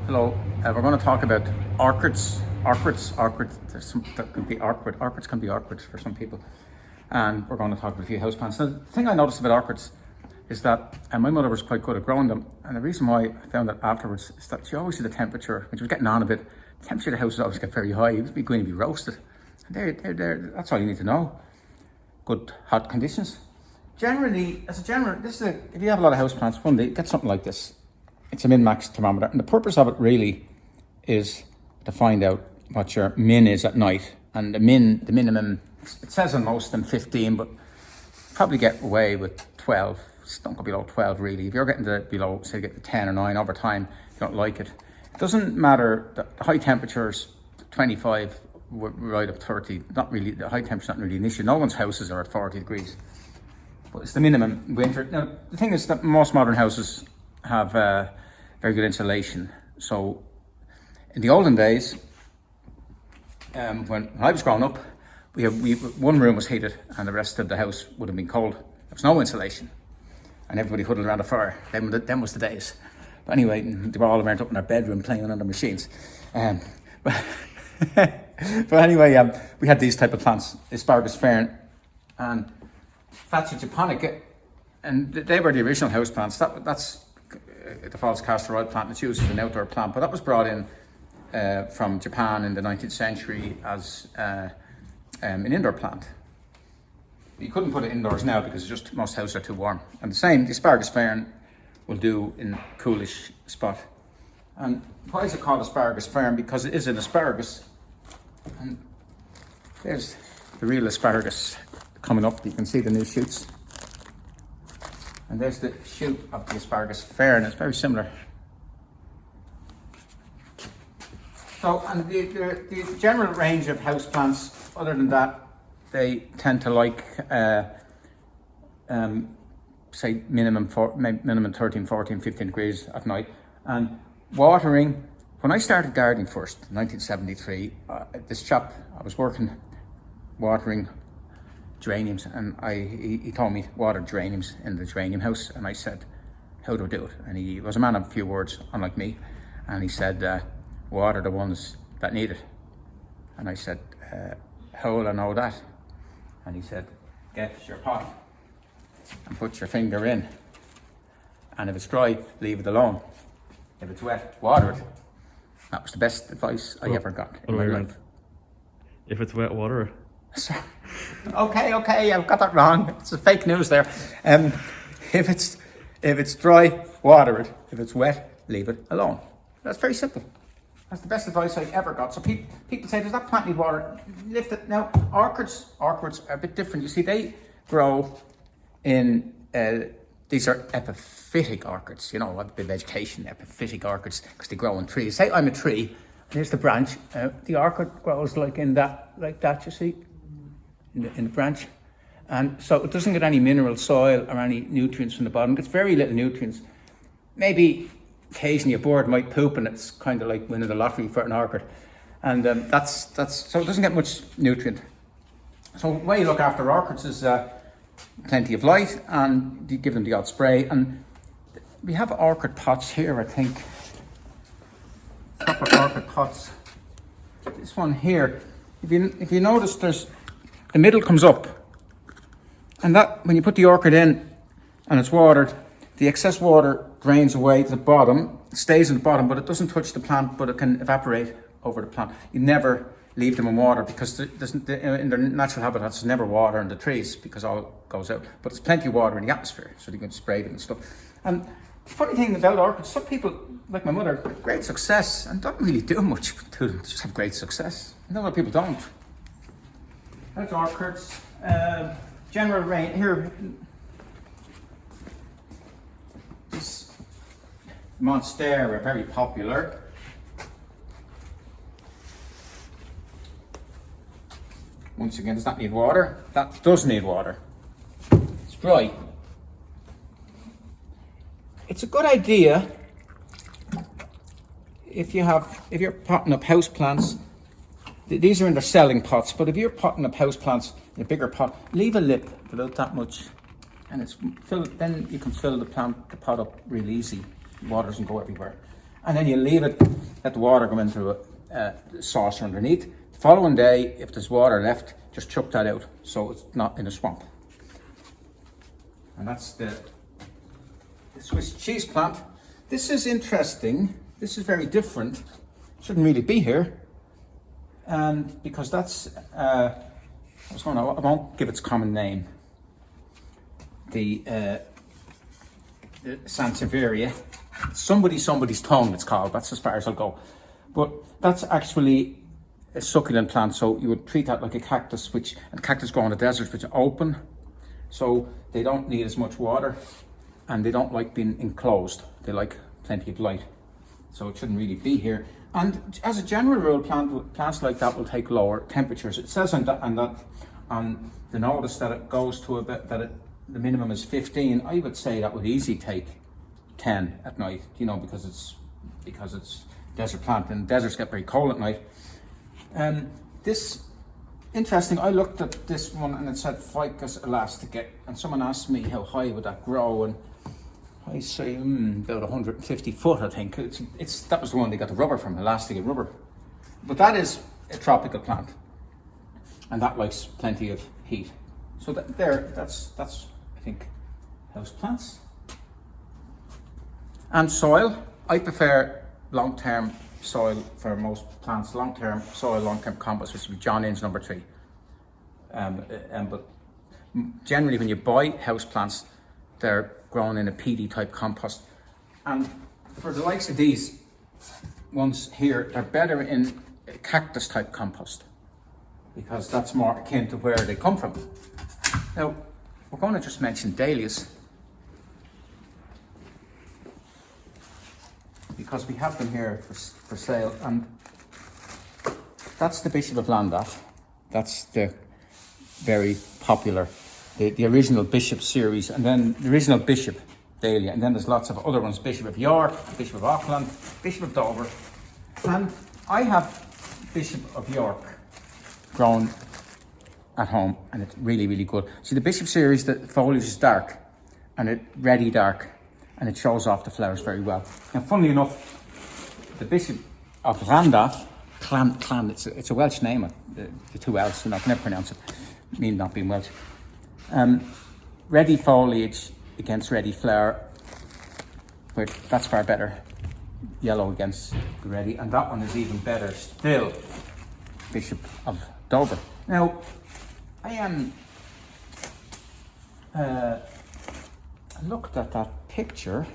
Hello, we're going to talk about orchids. Orchids. There's some that can be awkward. Orchids can be awkward for some people. And we're going to talk about a few houseplants. Now, the thing I noticed about orchids is that, and my mother was quite good at growing them, and the reason why I found that afterwards is that she always did the temperature, when she was getting on a bit, the temperature of the house would always get very high. It was going to be roasted. And that's all you need to know. Good hot conditions. Generally, if you have a lot of houseplants, one day get something like this. It's a min-max thermometer, and the purpose of it really is to find out what your min is at night. And the minimum, it says on most of them 15, but probably get away with 12. Don't go below 12 really. If you're getting to below, say, get to 10 or 9 over time, you don't like it. It doesn't matter. The high temperatures, 25 right up 30. Not really. The high temperature not really an issue. No one's houses are at 40 degrees, but it's the minimum winter. Now the thing is that most modern houses have very good insulation. So in the olden days, when I was growing up, one room was heated and the rest of the house would have been cold. There was no insulation, and everybody huddled around a fire. Them was the days. But anyway, they were all around up in their bedroom playing on the machines. But anyway, we had these type of plants: Asparagus fern and Fatsia japonica, and they were the original house plants. That's the false castor oil plant. It's used as an outdoor plant, but that was brought in from Japan in the 19th century as an indoor plant. You couldn't put it indoors now because just most houses are too warm. And the same, the asparagus fern will do in a coolish spot. And why is it called asparagus fern? Because it is an asparagus. And there's the real asparagus coming up. You can see the new shoots. And there's the shoot of the asparagus fern. It's very similar. So, and the general range of houseplants, other than that, they tend to like, say, minimum 13, 14, 15 degrees at night. And watering, when I started gardening first, in 1973, this chap, I was working, watering geraniums, and he told me to water geraniums in the geranium house, and I said, how do I do it? And he was a man of few words, unlike me, and he said, water the ones that need it. And I said, how will I know that? And he said, get your pot and put your finger in, and if it's dry, leave it alone. If it's wet, water it. That was the best advice I ever got in my life. If it's wet, water it. Okay, I've got that wrong. It's a fake news there. If it's dry, water it. If it's wet, leave it alone. That's very simple. That's the best advice I ever got. So people say, does that plant need water? Lift it. Now, orchids are a bit different. You see, they grow in, these are epiphytic orchids. You know, what the vegetation, epiphytic orchids, because they grow in trees. Say I'm a tree, here's the branch. The orchid grows like that, you see, in the branch. And so it doesn't get any mineral soil or any nutrients from the bottom. It gets very little nutrients. Maybe occasionally a bird might poop, and it's kind of like winning the lottery for an orchid. And that's so it doesn't get much nutrient. So the way you look after orchids is plenty of light, and you give them the odd spray. And we have orchid pots here, I think. Proper orchid pots. This one here, if you notice, the middle comes up, and that when you put the orchid in and it's watered, the excess water drains away to the bottom, it stays in the bottom, but it doesn't touch the plant, but it can evaporate over the plant. You never leave them in water because in their natural habitats there's never water in the trees because all goes out, but there's plenty of water in the atmosphere, so you can spray them and stuff. And the funny thing about orchids, some people, like my mother, have great success and don't really do much to them, they just have great success. And other people don't. That's orchids. General range here. This Monstera, very popular. Once again, does that need water? That does need water. It's dry. It's a good idea if you're potting up house plants. These are in their selling pots, but if you're potting up house plants in a bigger pot, leave a lip about that much, and it's filled. Then you can fill the pot up real easy. Water doesn't go everywhere. and then you leave it, let the water go into a saucer underneath. The following day, if there's water left, just chuck that out so it's not in a swamp. And that's the Swiss cheese plant. This is interesting. This is very different. Shouldn't really be here. And because that's, I won't give its common name. The Sansevieria. Somebody's tongue it's called. That's as far as I'll go. But that's actually a succulent plant, so you would treat that like a cactus, and cactus grow in the deserts, which are open, so they don't need as much water, and they don't like being enclosed. They like plenty of light, so it shouldn't really be here. And as a general rule, plants like that will take lower temperatures. It says on the notice that it goes to the minimum is 15. I would say that would easily take 10 at night, you know, because it's desert plant, and deserts get very cold at night. This interesting. I looked at this one and it said Ficus elastica, and someone asked me how high would that grow, and I say about 150 foot. I think that was the one they got the rubber from, elastica rubber. But that is a tropical plant, and that likes plenty of heat. So that's I think house plants. And soil, I prefer long-term soil for most plants. Long-term soil, long-term compost, which would be John Innes number 3. But generally, when you buy house plants, they're grown in a peaty type compost. And for the likes of these ones here, they're better in a cactus type compost, because that's more akin to where they come from. Now, we're going to just mention Dahlias, because we have them here for sale, and that's the Bishop of Llandaff. That's the very popular, the original Bishop series, and then the original Bishop Dahlia, and then there's lots of other ones: Bishop of York, Bishop of Auckland, Bishop of Dover, and I have Bishop of York grown at home, and it's really, really good. See, the Bishop series, the foliage is dark, and it reddy dark, and it shows off the flowers very well. And funnily enough, the Bishop of Llandaff, it's a Welsh name, the two L's, so I can never pronounce it, me not being Welsh. Ready foliage against ready flower, but that's far better. Yellow against the ready, and that one is even better still, Bishop of Dover. Now, I looked at that picture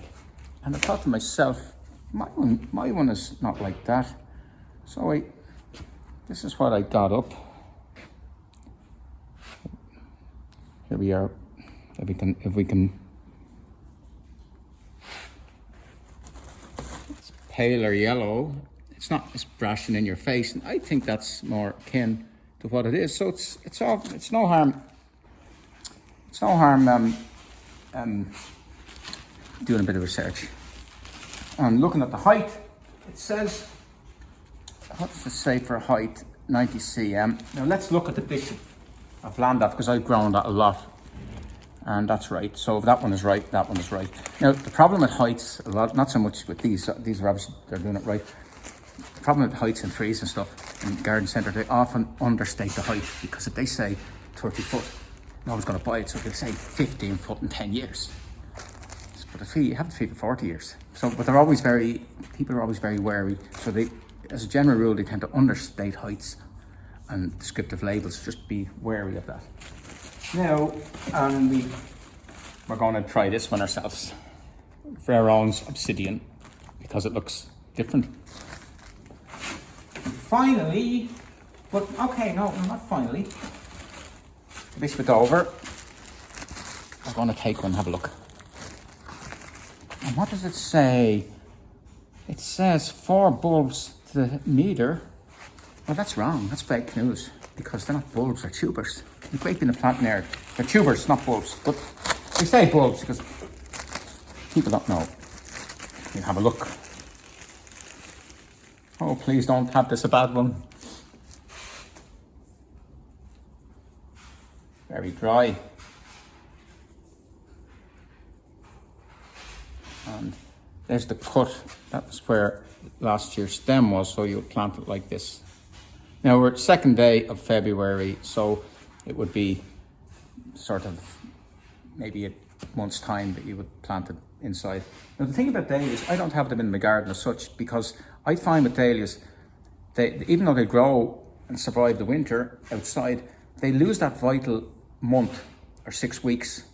and I thought to myself, my one is not like that. So this is what I got up. Here we are. If we can. It's paler yellow. It's not as brashing in your face, and I think that's more akin to what it is. So it's no harm. It's no harm doing a bit of research. And looking at the height, it says, what does it say for height? 90 cm. Now let's look at the Bishop of Llandaff, because I've grown that a lot, and that's right. So if that one is right, that one is right. Now the problem with heights, a lot, not so much with these are obviously, they're doing it right. The problem with heights and trees and stuff in garden centre, they often understate the height, because if they say 30 foot, no one's going to buy it, so they'll say 15 foot in 10 years. But a tree, you have to tree for 40 years. So, but people are always very wary. So they, as a general rule, they tend to understate heights and descriptive labels. Just be wary of that. Now, we're going to try this one ourselves. Verrone's Obsidian, because it looks different. And finally, but okay, no, not finally. The Bishop of Dover. We're going to take one and have a look. And what does it say? It says 4 bulbs to the meter. Well, that's wrong. That's fake news, because they're not bulbs, they're tubers. The great being a plant nerd. They're tubers, not bulbs. But they say bulbs because people don't know. You have a look. Oh, please don't have this a bad one. Very dry. And There's the cut. That's where last year's stem was, so you would plant it like this. Now we're 2nd day of February, so it would be sort of maybe a month's time that you would plant it inside. Now the thing about dahlias, I don't have them in my garden as such, because I find with dahlias, even though they grow and survive the winter outside, they lose that vital month or 6 weeks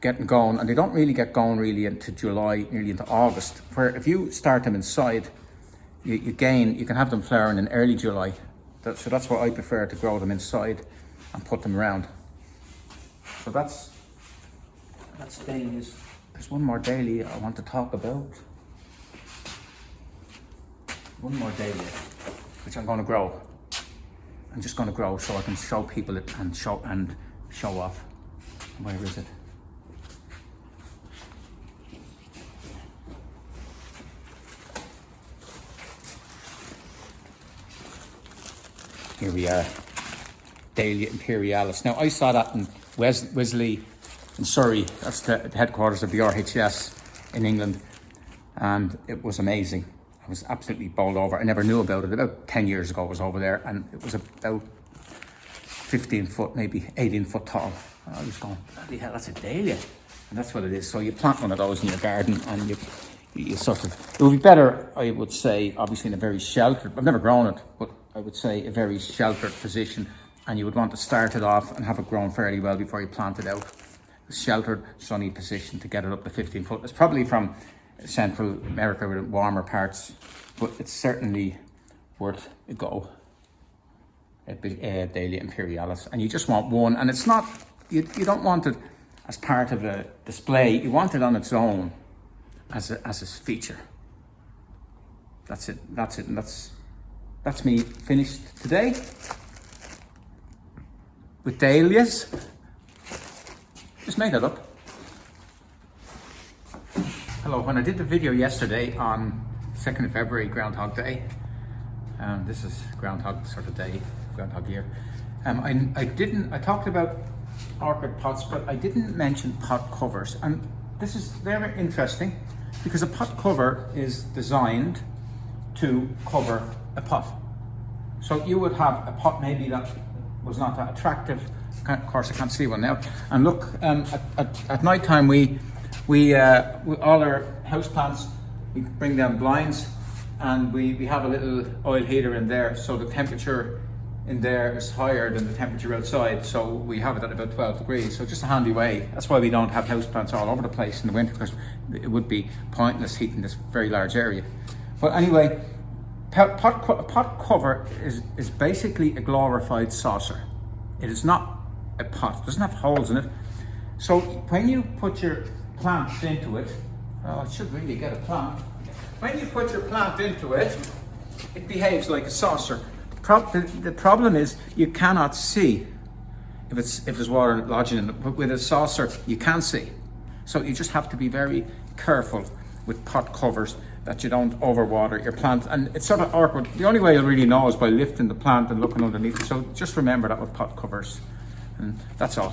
getting going, and they don't really get going really into July, nearly into August, where if you start them inside, you can have them flowering in early July. So that's why I prefer to grow them inside and put them around. So that's dahlias. There's one more dahlia I want to talk about. One more dahlia, which I'm going to grow. I'm just going to grow so I can show people it and show off. Where is it? Here we are, Dahlia imperialis. Now I saw that in Wesley in Surrey. That's the headquarters of the RHS in England, and it was amazing. I was absolutely bowled over. I never knew about it. About 10 years ago I was over there, and it was about 15 foot, maybe 18 foot tall. And I was going, bloody hell, that's a dahlia. And that's what it is. So you plant one of those in your garden, and you sort of, it would be better, I would say, obviously in a very sheltered, I've never grown it, but I would say a very sheltered position, and you would want to start it off and have it grown fairly well before you plant it out. A sheltered, sunny position to get it up to 15 foot. It's probably from Central America with warmer parts, but it's certainly worth a go. Dahlia imperialis, and you just want one, and it's not, you don't want it as part of a display. You want it on its own as a feature. That's it, and that's me finished today with dahlias. Just made that up. Hello, when I did the video yesterday on 2nd of February, Groundhog Day, this is Groundhog sort of day, Groundhog year, I talked about orchid pots, but I didn't mention pot covers, and this is very interesting because a pot cover is designed to cover a pot. So you would have a pot maybe that was not that attractive. Of course, I can't see one now. And look, at night time, we all our houseplants, we bring down blinds, and we have a little oil heater in there, so the temperature in there is higher than the temperature outside. So we have it at about 12 degrees. So just a handy way. That's why we don't have houseplants all over the place in the winter, because it would be pointless heating this very large area. But anyway, pot cover is basically a glorified saucer. It is not a pot. It doesn't have holes in it. So when you put your plant into it, well, I should really get a plant. When you put your plant into it, it behaves like a saucer. The problem is you cannot see if there's water lodging in it, but with a saucer you can see. So you just have to be very careful with pot covers that you don't overwater your plant. And it's sort of awkward. The only way you'll really know is by lifting the plant and looking underneath it. So just remember that with pot covers. And that's all.